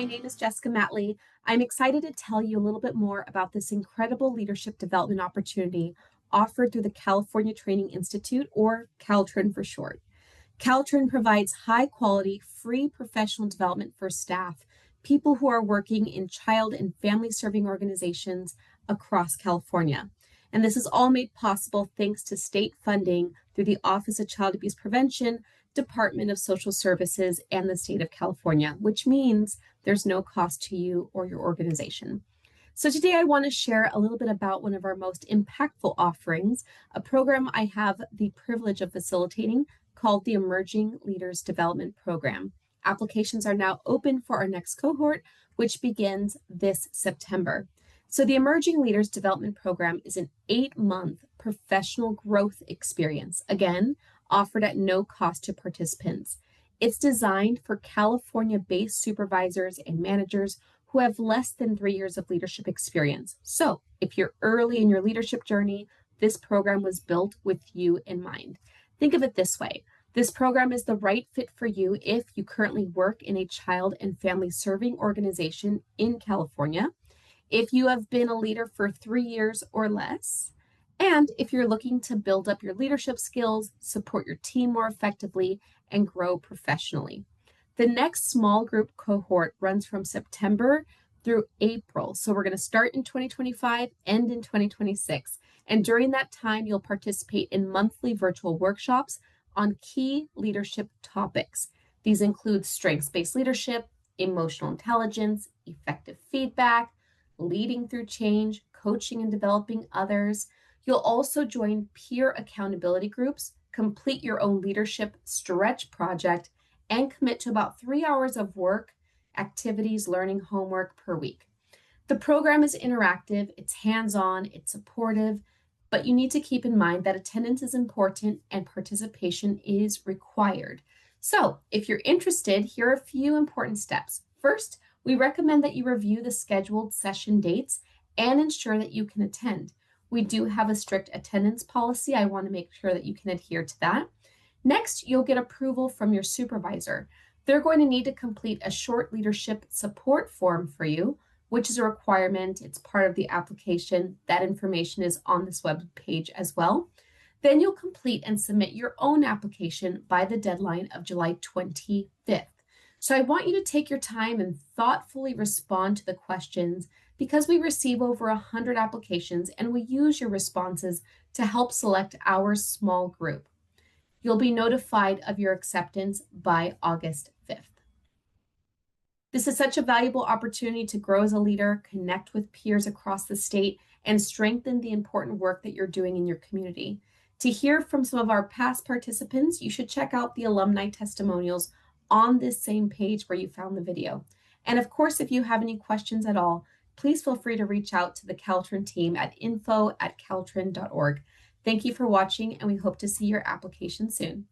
my name is Jessica Matley. I'm excited to tell you a little bit more about this incredible leadership development opportunity offered through the California Training Institute, or CalTrin for short. CalTrin provides high-quality, free professional development for staff, people who are working in child and family-serving organizations across California. And this is all made possible thanks to state funding through the Office of Child Abuse Prevention, Department of Social Services, and the state of California, which means there's no cost to you or your organization. So today I want to share a little bit about one of our most impactful offerings, a program I have the privilege of facilitating called the Emerging Leaders Development Program. Applications are now open for our next cohort, which begins this September. So the Emerging Leaders Development Program is an 8-month professional growth experience, again, offered at no cost to participants. It's designed for California-based supervisors and managers who have less than 3 years of leadership experience. So if you're early in your leadership journey, this program was built with you in mind. Think of it this way. This program is the right fit for you if you currently work in a child and family serving organization in California, if you have been a leader for 3 years or less, and if you're looking to build up your leadership skills, support your team more effectively, and grow professionally. The next small group cohort runs from September through April. So we're going to start in 2025, end in 2026. And during that time, you'll participate in monthly virtual workshops on key leadership topics. These include strengths-based leadership, emotional intelligence, effective feedback, leading through change, coaching and developing others. You'll also join peer accountability groups, complete your own leadership stretch project, and commit to about 3 hours of work, activities, learning, homework per week. The program is interactive, it's hands-on, it's supportive, but you need to keep in mind that attendance is important and participation is required. So if you're interested, here are a few important steps. First, we recommend that you review the scheduled session dates and ensure that you can attend. We do have a strict attendance policy. I want to make sure that you can adhere to that. Next, you'll get approval from your supervisor. They're going to need to complete a short leadership support form for you, which is a requirement. It's part of the application. That information is on this web page as well. Then you'll complete and submit your own application by the deadline of July 25th. So I want you to take your time and thoughtfully respond to the questions because we receive over 100 applications and we use your responses to help select our small group. You'll be notified of your acceptance by August 5th. This is such a valuable opportunity to grow as a leader, connect with peers across the state, and strengthen the important work that you're doing in your community. To hear from some of our past participants, you should check out the alumni testimonials on this same page where you found the video. And of course, if you have any questions at all, please feel free to reach out to the CalTrin team at info@caltrin.org. Thank you for watching, and we hope to see your application soon.